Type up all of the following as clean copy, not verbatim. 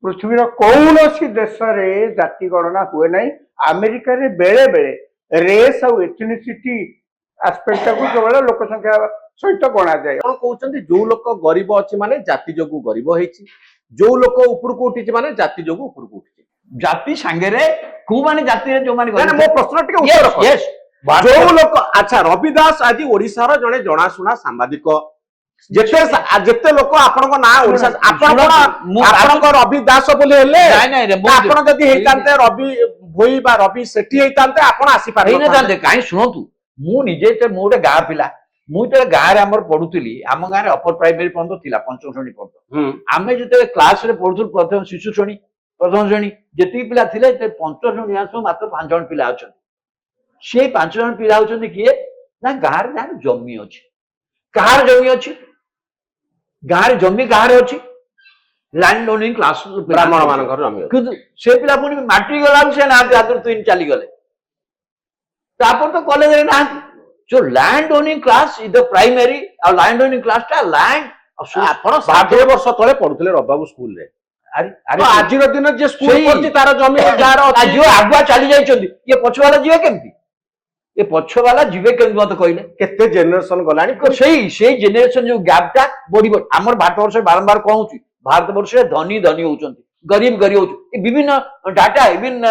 पृथ्वीर कौन देश में जाति गणना हुए ना। अमेरिका रे बेले बेले रेस और एथनिसिटी आस्पेक्ट को केवल लोक संख्या सहित गणा जाए। कहते जो लोक गरीब अच्छी माने जाति जोगु गरीब होइछि, जो लोक ऊपर को उठी माने जाति जोगु ऊपर को उठी। जाति सांगे को माने जाति रे जो माने मो प्रश्न टिके उत्तर कर। जो लोक अच्छा रविदास आज ओडिसा रो जणे जणाशुना सांबादिक जेते लोक आपनको ना ओडिसा आपनको रवि दास बोले हेले आपण जदी हेतांते रवि भोई बा रवि सेठी हेतांते आपण आसी पारे हेने तांते काई सुनतु मु निजे ते मोटे गाँ पिला मु ते गाँ रे हमर पढुतली हम गाँ रे अपर प्राइमरी पर्यंत थिला पंचम श्रेणी पर्यंत आमे जते क्लास रे पढुतु प्रथम शिशु श्रेणी प्रथम श्रेणी जेती पिला थिले ते पंचम श्रेणी आसु मात्र 5 जण पिला अछन से 5 जण पिला होचंदी किए ना गाँ रे जमी अछि कहार जमी अछि गाँव जमी गाँव अच्छी लैंड ओनिंग क्लास ब्राह्मण मानकर जमी किंतु से पिला पुनी मैट्रिक गला से ना आदर तीन चली गले तापर तो कॉलेज रे ना जो land owning class is the primary और लैंड ओनिंग क्लास टा लैंड आपण 60 वर्ष तळे पढुतले रबाबू स्कूल रे। अरे अरे आज दिन जे स्कूल पढछि तार जमी गार आज जो आगुआ चली जाइछंदी ये पछवाला जीवे केमती ये पछवाला जीवे केमती मत कहले केते जेनरेशन गलानी से जेनेरेशन जो गैप टा बड़ी हमर भारत वर्ष बारंबार कहूची भारत वर्ष धनी धनी होचंती गरीब गरीब होचु विभिन्न डाटा विभिन्न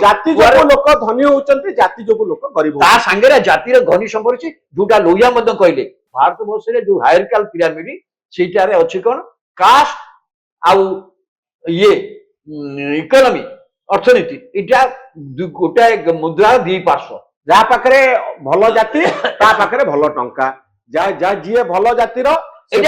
जाति जो लोक धनी होचंती जाति जो लोक गरीब ता संगे जाति रे धनी संपर्क जोटा लोहिया मध्य कहले भारत वर्ष रे जो हायरार्किकल पिरामिड सेटा रे अछि कोन कास्ट आउ ये इकोनॉमी अर्थनीति इटा गोटे मुद्रा दी पार्श्व जहा पाखरे भलो जाति ता पाखरे भलो टंका जा जा जिए भलो जातिर जे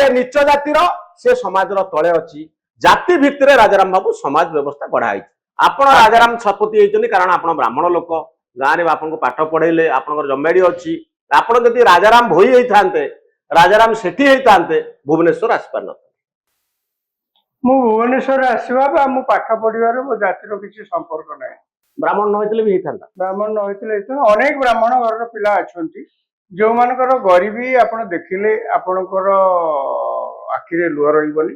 नीच जातिर से समाज रो तळे अछि जाति भितरे राजाराम बाबू समाज व्यवस्था गढ़ाई आपण राजाराम सपति हेचनी कारण आपण ब्राह्मण लोक गाँ रे आपन को पाठ पढेले आपन जमेडी अछि आपण जदी राजाराम भोई हेई थांते राजाराम सेठी हेई थांते भुवनेश्वर आसपार न मु भुवनेश्वर आसवा मु पाठ पढ़िबार मो जातिर किसी संपर्क नाही। ब्राह्मण न होइतले भी हेई ब्राह्मण न होइतले अनेक ब्राह्मण घर पिला अछंती जो मानकर गरीबी आपण देखिले आपणकर आखिरे लुह रहिबनी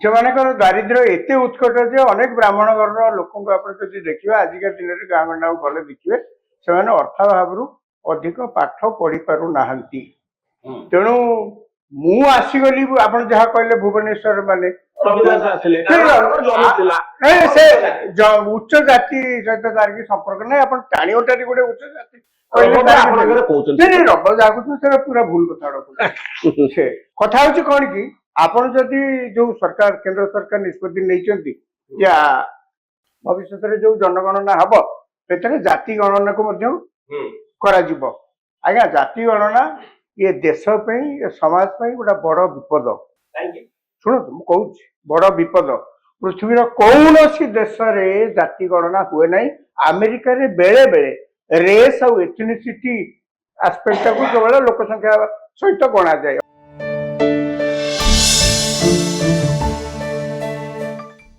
जो मानकर दारिद्र्य एते उत्कट जे अनेक ब्राह्मण घर लोक आपण जदि देखिबा आजिका दिन रे गाँ गंडा गले देखिबे से माने अर्थाभावरु अधिक पाठ पढ़ी पारु नाहंती तेणु मु आसीगली आपण जहा कहले भुवनेश्वर माने उच्च जाति सहित तार की संपर्क नहीं आप टाणीटारी गोटे उच्च जाति पूरा भूल कथा कथा हूँ कौन कि आपड़ जदि जो सरकार केंद्र सरकार निष्पत्ति नहीं या भविष्य जो जनगणना हम से जाति गणना को आज्ञा जाति गणना ये देश समाज गोटे बड़ विपद शुणु मुझे बड़ विपद पृथ्वीर कौन देश में जाति गणना हुए ना। अमेरिका रे बेले बेले रेस और एथनिसिटी आस्पेक्ट को केवल लोक संख्या सहित गणा जाए।